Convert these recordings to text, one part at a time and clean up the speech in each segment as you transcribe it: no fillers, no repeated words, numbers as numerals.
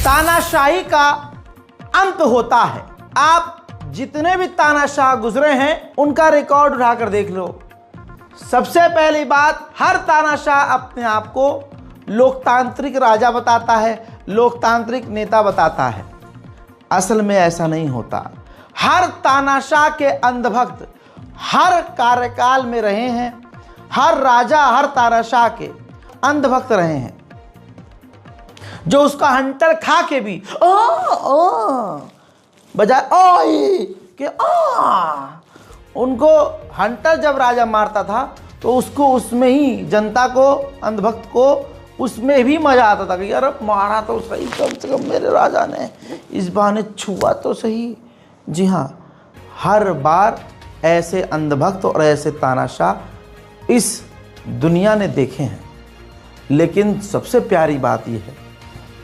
तानाशाही का अंत होता है। आप जितने भी तानाशाह गुजरे हैं उनका रिकॉर्ड उठाकर देख लो। सबसे पहली बात, हर तानाशाह अपने आप को लोकतांत्रिक राजा बताता है, लोकतांत्रिक नेता बताता है। असल में ऐसा नहीं होता। हर तानाशाह के अंधभक्त हर कार्यकाल में रहे हैं, हर राजा हर तानाशाह के अंधभक्त रहे हैं, जो उसका हंटर खा के भी बजाय कि उनको हंटर जब राजा मारता था तो उसको उसमें ही जनता को, अंधभक्त को उसमें भी मजा आता था कि यार मारा तो सही, कम से कम मेरे राजा ने इस बहाने छुआ तो सही। जी हाँ, हर बार ऐसे अंधभक्त और ऐसे तानाशाह इस दुनिया ने देखे हैं। लेकिन सबसे प्यारी बात यह है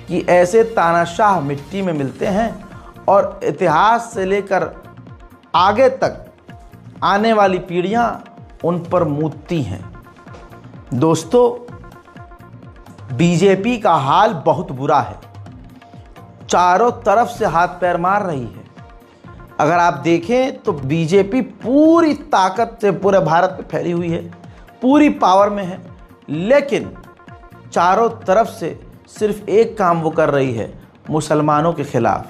कि ऐसे तानाशाह मिट्टी में मिलते हैं और इतिहास से लेकर आगे तक आने वाली पीढ़ियां उन पर मूतती हैं। दोस्तों, बीजेपी का हाल बहुत बुरा है, चारों तरफ से हाथ पैर मार रही है। अगर आप देखें तो बीजेपी पूरी ताकत से पूरे भारत में फैली हुई है, पूरी पावर में है, लेकिन चारों तरफ से सिर्फ एक काम वो कर रही है, मुसलमानों के खिलाफ।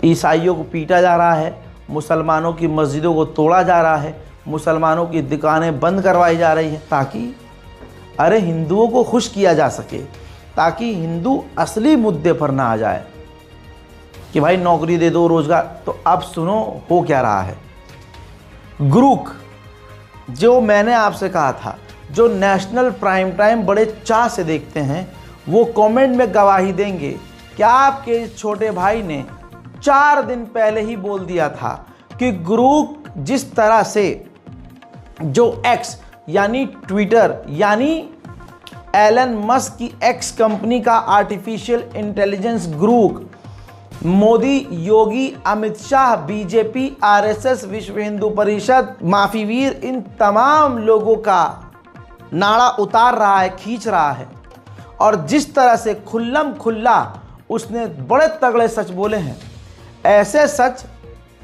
ईसाइयों को पीटा जा रहा है, मुसलमानों की मस्जिदों को तोड़ा जा रहा है, मुसलमानों की दुकानें बंद करवाई जा रही हैं, ताकि हिंदुओं को खुश किया जा सके, ताकि हिंदू असली मुद्दे पर ना आ जाए कि भाई नौकरी दे दो, रोजगार। तो अब सुनो हो क्या रहा है। गुरूक, जो मैंने आपसे कहा था, जो नेशनल प्राइम टाइम बड़े चाह से देखते हैं, वो कमेंट में गवाही देंगे कि आपके इस छोटे भाई ने 4 दिन पहले ही बोल दिया था कि गुरूक जिस तरह से जो एक्स यानी ट्विटर यानी एलन मस्क की एक्स कंपनी का आर्टिफिशियल इंटेलिजेंस गुरूक, मोदी, योगी, अमित शाह, बीजेपी, आरएसएस, विश्व हिंदू परिषद, माफीवीर, इन तमाम लोगों का नाड़ा उतार रहा है, खींच रहा है। और जिस तरह से खुल्लम खुल्ला उसने बड़े तगड़े सच बोले हैं, ऐसे सच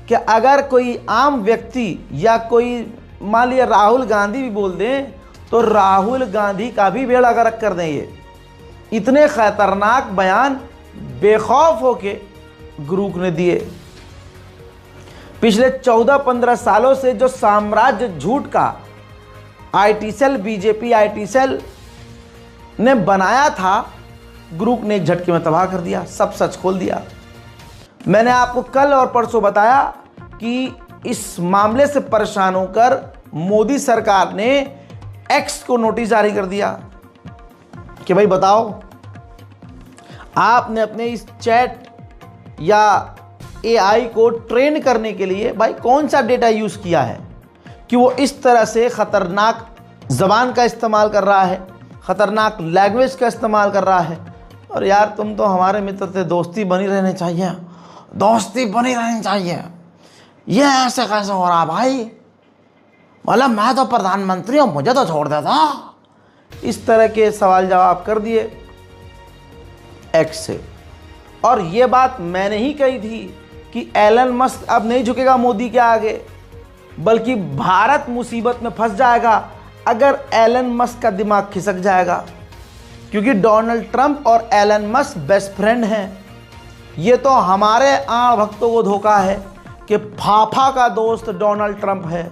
कि अगर कोई आम व्यक्ति या कोई मान लिया राहुल गांधी भी बोल दें तो राहुल गांधी का भी बेड़ा गर्क कर दें। ये इतने खतरनाक बयान बेखौफ होके गुरूक ने दिए। पिछले 14-15 सालों से जो साम्राज्य झूठ का IT cell, BJP IT cell ने बनाया था, गुरूक ने एक झटके में तबाह कर दिया, सब सच खोल दिया। मैंने आपको कल और परसों बताया कि इस मामले से परेशान होकर मोदी सरकार ने एक्स को नोटिस जारी कर दिया कि भाई बताओ, आपने अपने इस चैट या एआई को ट्रेन करने के लिए भाई कौन सा डेटा यूज़ किया है कि वो इस तरह से ख़तरनाक ज़बान का इस्तेमाल कर रहा है, ख़तरनाक लैंग्वेज का इस्तेमाल कर रहा है। और यार तुम तो हमारे मित्र थे, दोस्ती बनी रहनी चाहिए, दोस्ती बनी रहनी चाहिए। ये ऐसे कैसे हो रहा भाई, मतलब मैं तो प्रधानमंत्री हूँ, मुझे तो छोड़ देता। इस तरह के सवाल जवाब कर दिए एक्स से। और ये बात मैंने ही कही थी कि एलन मस्क अब नहीं झुकेगा मोदी के आगे, बल्कि भारत मुसीबत में फंस जाएगा अगर एलन मस्क का दिमाग खिसक जाएगा, क्योंकि डोनाल्ड ट्रंप और एलन मस्क बेस्ट फ्रेंड हैं। ये तो हमारे आम भक्तों को धोखा है कि फाफा का दोस्त डोनाल्ड ट्रंप है।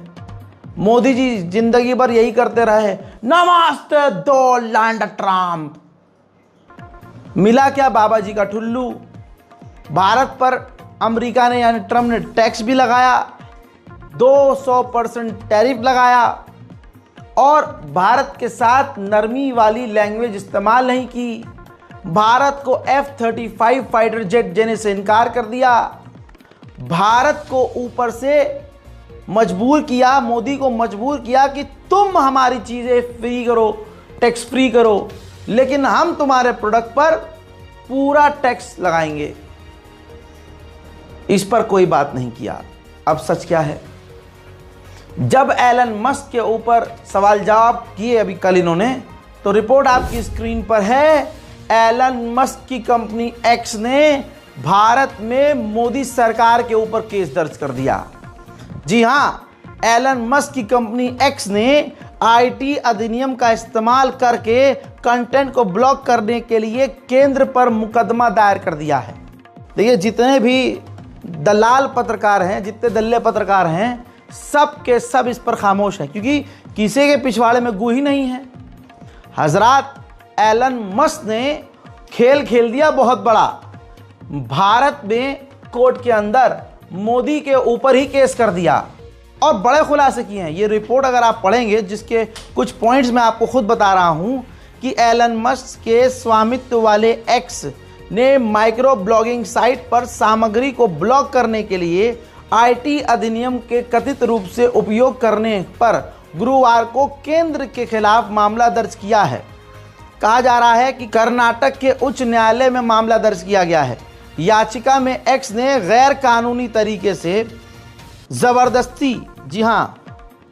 मोदी जी जिंदगी भर यही करते रहे, नमस्ते डोनाल्ड ट्रंप। मिला क्या, बाबा जी का ठुल्लू। भारत पर अमेरिका ने यानी ट्रंप ने टैक्स भी लगाया, 200% टैरिफ लगाया, और भारत के साथ नरमी वाली लैंग्वेज इस्तेमाल नहीं की। भारत को F-35 फाइटर जेट देने से इनकार कर दिया। भारत को ऊपर से मजबूर किया, मोदी को मजबूर किया कि तुम हमारी चीज़ें फ्री करो, टैक्स फ्री करो, लेकिन हम तुम्हारे प्रोडक्ट पर पूरा टैक्स लगाएंगे। इस पर कोई बात नहीं किया। अब सच क्या है, जब एलन मस्क के ऊपर सवाल जवाब किए अभी कल इन्होंने, तो रिपोर्ट आपकी स्क्रीन पर है एलन मस्क की कंपनी एक्स ने भारत में मोदी सरकार के ऊपर केस दर्ज कर दिया। जी हां, एलन मस्क की कंपनी एक्स ने आईटी अधिनियम का इस्तेमाल करके कंटेंट को ब्लॉक करने के लिए केंद्र पर मुकदमा दायर कर दिया है। देखिए, जितने भी दलाल पत्रकार हैं, जितने दल्ले पत्रकार हैं, सब के सब इस पर खामोश हैं, क्योंकि किसी के पिछवाड़े में गू ही नहीं है। हजरात, एलन मस्क ने खेल खेल दिया बहुत बड़ा। भारत में कोर्ट के अंदर मोदी के ऊपर ही केस कर दिया और बड़े खुलासे किए हैं। ये रिपोर्ट अगर आप पढ़ेंगे, जिसके कुछ पॉइंट्स मैं आपको खुद बता रहा हूं कि एलन मस्क के स्वामित्व वाले एक्स ने माइक्रो ब्लॉगिंग साइट पर सामग्री को ब्लॉक करने के लिए आईटी अधिनियम के कथित रूप से उपयोग करने पर गुरुवार को केंद्र के खिलाफ मामला दर्ज किया है। कहा जा रहा है कि कर्नाटक के उच्च न्यायालय में मामला दर्ज किया गया है। याचिका में एक्स ने गैर कानूनी तरीके से जबरदस्ती, जी हां,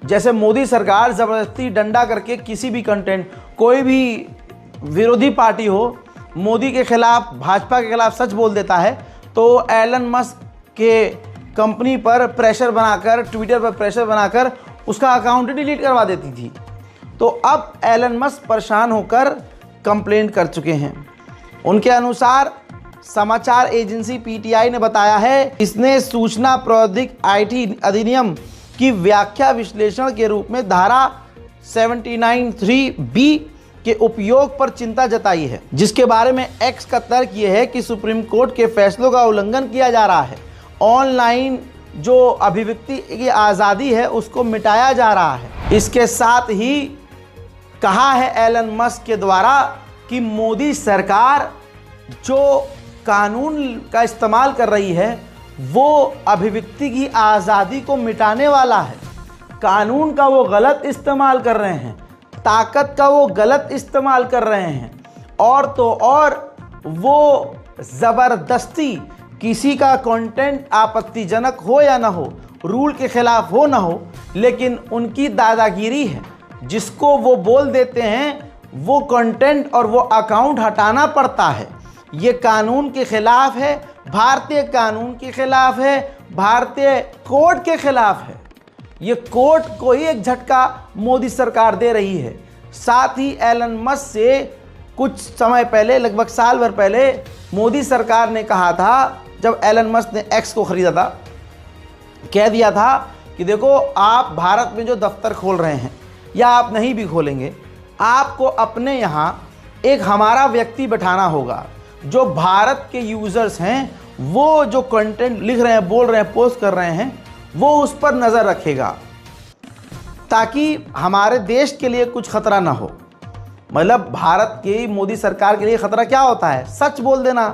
जैसे मोदी सरकार जबरदस्ती डंडा करके किसी भी कंटेंट, कोई भी विरोधी पार्टी हो, मोदी के खिलाफ, भाजपा के खिलाफ सच बोल देता है तो एलन मस्क के कंपनी पर प्रेशर बनाकर, ट्विटर पर प्रेशर बनाकर उसका अकाउंट डिलीट करवा देती थी। तो अब एलन मस्क परेशान होकर कंप्लेंट कर चुके हैं। उनके अनुसार समाचार एजेंसी पीटीआई ने बताया है, इसने सूचना प्रौद्योगिकी आईटी अधिनियम की व्याख्या विश्लेषण के रूप में धारा 793B के उपयोग पर चिंता जताई है, जिसके बारे में एक्स का तर्क यह है कि सुप्रीम कोर्ट के फैसलों का उल्लंघन किया जा रहा है। ऑनलाइन जो अभिव्यक्ति की आज़ादी है उसको मिटाया जा रहा है। इसके साथ ही कहा है एलन मस्क के द्वारा कि मोदी सरकार जो कानून का इस्तेमाल कर रही है वो अभिव्यक्ति की आज़ादी को मिटाने वाला है। कानून का वो गलत इस्तेमाल कर रहे हैं, ताकत का वो गलत इस्तेमाल कर रहे हैं, और तो और वो ज़बरदस्ती किसी का कंटेंट आपत्तिजनक हो या ना हो, रूल के खिलाफ हो ना हो, लेकिन उनकी दादागिरी है। जिसको वो बोल देते हैं वो कंटेंट और वो अकाउंट हटाना पड़ता है। ये कानून के खिलाफ है, भारतीय कानून के खिलाफ है, भारतीय कोर्ट के खिलाफ है। ये कोर्ट को ही एक झटका मोदी सरकार दे रही है। साथ ही एलन मस्क से कुछ समय पहले, लगभग साल भर पहले, मोदी सरकार ने कहा था, जब एलन मस्क ने एक्स को खरीदा था, कह दिया था कि देखो, आप भारत में जो दफ्तर खोल रहे हैं या आप नहीं भी खोलेंगे, आपको अपने यहाँ एक हमारा व्यक्ति बैठाना होगा जो भारत के यूज़र्स हैं, वो जो कंटेंट लिख रहे हैं, बोल रहे हैं, पोस्ट कर रहे हैं, वो उस पर नज़र रखेगा ताकि हमारे देश के लिए कुछ खतरा ना हो। मतलब भारत की मोदी सरकार के लिए खतरा क्या होता है? सच बोल देना,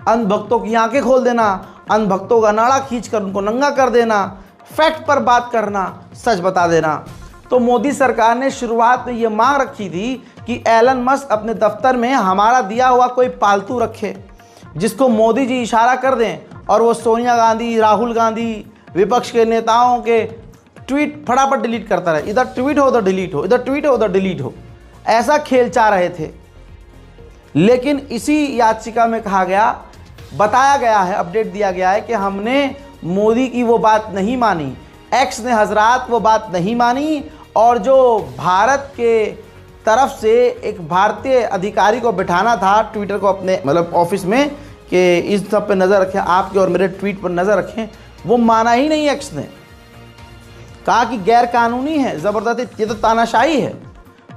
अंधभक्तों की आंखें खोल देना, अंधभक्तों का नाड़ा खींचकर उनको नंगा कर देना, फैक्ट पर बात करना, सच बता देना। तो मोदी सरकार ने शुरुआत में ये मांग रखी थी कि एलन मस्क अपने दफ्तर में हमारा दिया हुआ कोई पालतू रखे, जिसको मोदी जी इशारा कर दें और वो सोनिया गांधी, राहुल गांधी, विपक्ष के नेताओं के ट्वीट फटाफट डिलीट करता रहे। इधर ट्वीट हो उधर डिलीट हो, इधर ट्वीट हो उधर डिलीट हो, ऐसा खेल चाह रहे थे। लेकिन इसी याचिका में कहा गया, बताया गया है, अपडेट दिया गया है कि हमने मोदी की वो बात नहीं मानी, एक्स ने हजरात वो बात नहीं मानी, और जो भारत के तरफ से एक भारतीय अधिकारी को बिठाना था ट्विटर को अपने मतलब ऑफिस में कि इस सब पे नज़र रखें, आपके और मेरे ट्वीट पर नज़र रखें, वो माना ही नहीं। एक्स ने कहा कि गैर कानूनी है, ज़बरदस्ती, ये तो तानाशाही है।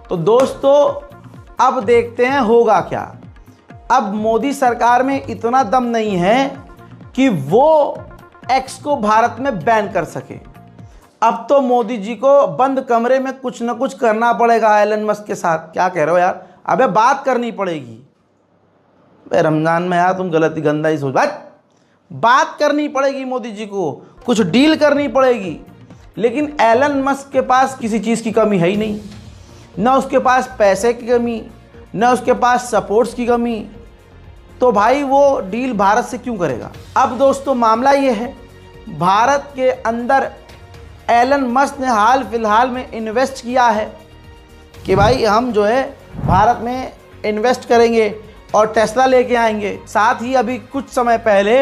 तो दोस्तों, अब देखते हैं होगा क्या। अब मोदी सरकार में इतना दम नहीं है कि वो एक्स को भारत में बैन कर सके। अब तो मोदी जी को बंद कमरे में कुछ ना कुछ करना पड़ेगा एलन मस्क के साथ। क्या कह रहे हो यार? अबे बात करनी पड़ेगी। रमजान में यार तुम गलत ही गंदा ही सोच, बात करनी पड़ेगी मोदी जी को, कुछ डील करनी पड़ेगी। लेकिन एलन मस्क के पास किसी चीज़ की कमी है ही नहीं, ना उसके पास पैसे की कमी, ना उसके पास सपोर्ट्स की कमी। तो भाई वो डील भारत से क्यों करेगा? अब दोस्तों मामला ये है, भारत के अंदर एलन मस्क ने हाल फिलहाल में इन्वेस्ट किया है कि भाई हम जो है भारत में इन्वेस्ट करेंगे, और टेस्ला लेके आएंगे। साथ ही अभी कुछ समय पहले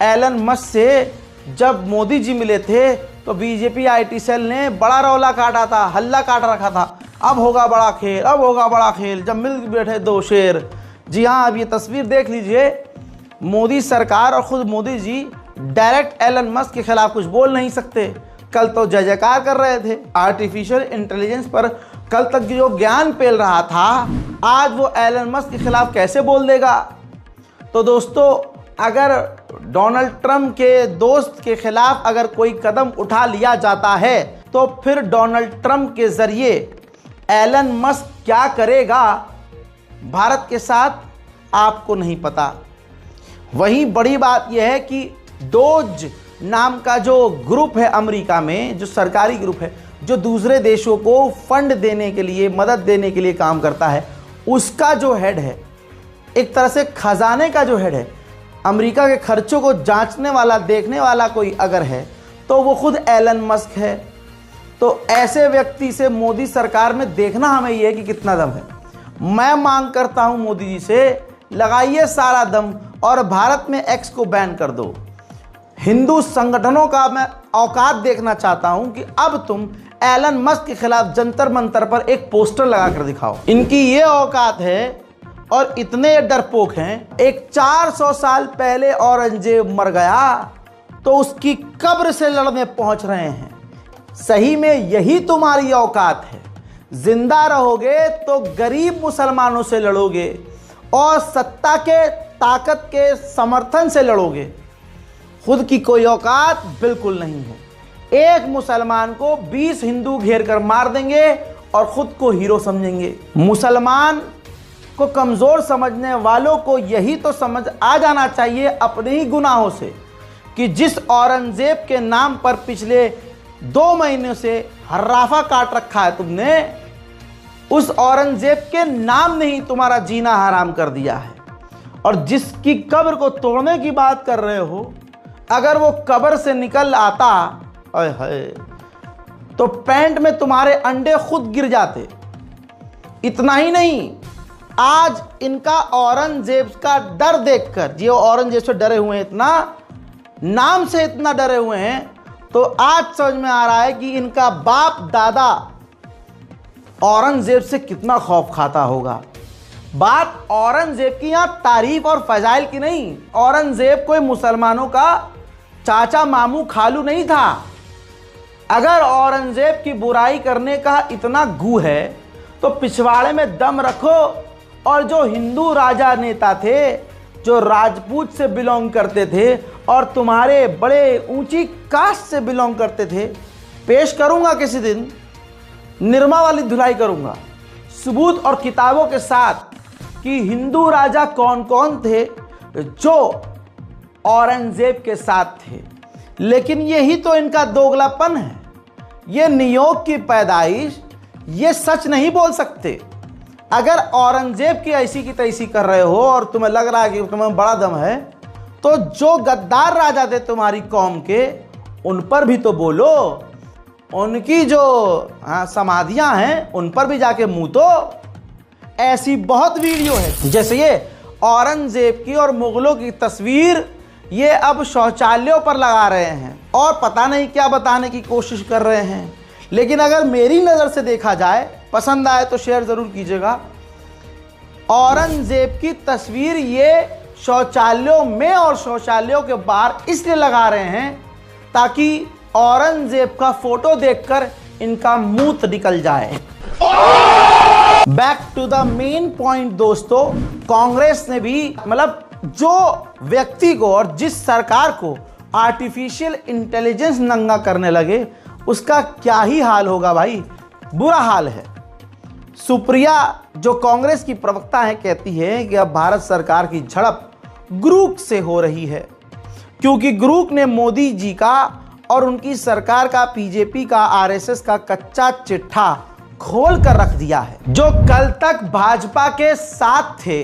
एलन मस्क से जब मोदी जी मिले थे तो बीजेपी आईटी सेल ने बड़ा रौला काटा था, हल्ला काट रखा था, अब होगा बड़ा खेल, अब होगा बड़ा खेल, जब मिल बैठे दो शेर। जी हाँ, अब ये तस्वीर देख लीजिए, मोदी सरकार और खुद Modi ji direct Elon Musk के खिलाफ कुछ बोल नहीं सकते। कल तो जय जयकार कर रहे थे आर्टिफिशियल इंटेलिजेंस पर, कल तक जो ज्ञान पेल रहा था, आज वो एलन मस्क के खिलाफ कैसे बोल देगा। तो दोस्तों, अगर डोनाल्ड ट्रंप के दोस्त के खिलाफ अगर कोई कदम उठा लिया जाता है तो फिर डोनाल्ड ट्रंप के जरिए एलन मस्क क्या करेगा भारत के साथ, आपको नहीं पता। वहीं बड़ी बात यह है कि डोज नाम का जो ग्रुप है अमेरिका में, जो सरकारी ग्रुप है, जो दूसरे देशों को फंड देने के लिए, मदद देने के लिए काम करता है, उसका जो हेड है, एक तरह से खजाने का जो हेड है, अमेरिका के खर्चों को जांचने वाला, देखने वाला कोई अगर है तो वो खुद एलन मस्क है। तो ऐसे व्यक्ति से मोदी सरकार में देखना हमें ये है कि कितना दम है। मैं मांग करता हूं मोदी जी से, लगाइए सारा दम और भारत में एक्स को बैन कर दो। हिंदू संगठनों का मैं औकात देखना चाहता हूं कि अब तुम एलन मस्क के खिलाफ जंतर मंतर पर एक पोस्टर लगा कर दिखाओ। इनकी ये औकात है और इतने डरपोक हैं। एक 400 साल पहले औरंगजेब मर गया तो उसकी कब्र से लड़ने पहुंच रहे हैं। सही में यही तुम्हारी औकात है। जिंदा रहोगे तो गरीब मुसलमानों से लड़ोगे और सत्ता के, ताकत के समर्थन से लड़ोगे। खुद की कोई औकात बिल्कुल नहीं है। एक मुसलमान को 20 हिंदू घेर कर मार देंगे और खुद को हीरो समझेंगे। मुसलमान को कमज़ोर समझने वालों को यही तो समझ आ जाना चाहिए अपने ही गुनाहों से कि जिस औरंगजेब के नाम पर पिछले 2 महीनों से हर्राफा काट रखा है तुमने, उस औरंगजेब के नाम ने ही तुम्हारा जीना हराम कर दिया है। और जिसकी कब्र को तोड़ने की बात कर रहे हो, अगर वो कब्र से निकल आता है तो पैंट में तुम्हारे अंडे खुद गिर जाते। इतना ही नहीं, आज इनका औरंगजेब का डर देखकर, जो औरंगजेब से डरे हुए हैं, इतना नाम से इतना डरे हुए हैं, तो आज समझ में आ रहा है कि इनका बाप दादा औरंगजेब से कितना खौफ खाता होगा। बात औरंगजेब की यहाँ तारीफ और फजाइल की नहीं। औरंगजेब कोई मुसलमानों का चाचा, मामू, खालू नहीं था। अगर औरंगजेब की बुराई करने का इतना गू है तो पिछवाड़े में दम रखो और जो हिंदू राजा नेता थे, जो राजपूत से बिलोंग करते थे और तुम्हारे बड़े ऊंची कास्ट से बिलोंग करते थे, पेश करूंगा किसी दिन, निर्मा वाली धुलाई करूंगा सबूत और किताबों के साथ कि हिंदू राजा कौन कौन थे जो औरंगजेब के साथ थे। लेकिन यही तो इनका दोगलापन है। ये नियोग की पैदाइश, ये सच नहीं बोल सकते। अगर औरंगजेब की ऐसी की तैसी कर रहे हो और तुम्हें लग रहा है कि तुम्हें बड़ा दम है, तो जो गद्दार राजा थे तुम्हारी कौम के, उन पर भी तो बोलो। उनकी जो समाधियां हैं उन पर भी जाके मुंह तो। ऐसी बहुत वीडियो है, जैसे ये औरंगजेब की और मुगलों की तस्वीर ये अब शौचालयों पर लगा रहे हैं और पता नहीं क्या बताने की कोशिश कर रहे हैं। लेकिन अगर मेरी नज़र से देखा जाए, पसंद आए तो शेयर ज़रूर कीजिएगा, औरंगजेब की तस्वीर ये शौचालयों में और शौचालयों के बाहर इसलिए लगा रहे हैं ताकि औरंगजेब का फोटो देखकर इनका मूत निकल जाए। Back to the main point दोस्तों, कांग्रेस ने भी, मतलब जो व्यक्ति को और जिस सरकार को आर्टिफिशियल इंटेलिजेंस नंगा करने लगे, उसका क्या ही हाल होगा भाई, बुरा हाल है। सुप्रिया जो कांग्रेस की प्रवक्ता है, कहती है कि अब भारत सरकार की झड़प ग्रुप से हो रही है क्योंकि ग्रुप ने मोदी जी का और उनकी सरकार का, बीजेपी का, आरएसएस का कच्चा चिट्ठा खोल कर रख दिया है। जो कल तक भाजपा के साथ थे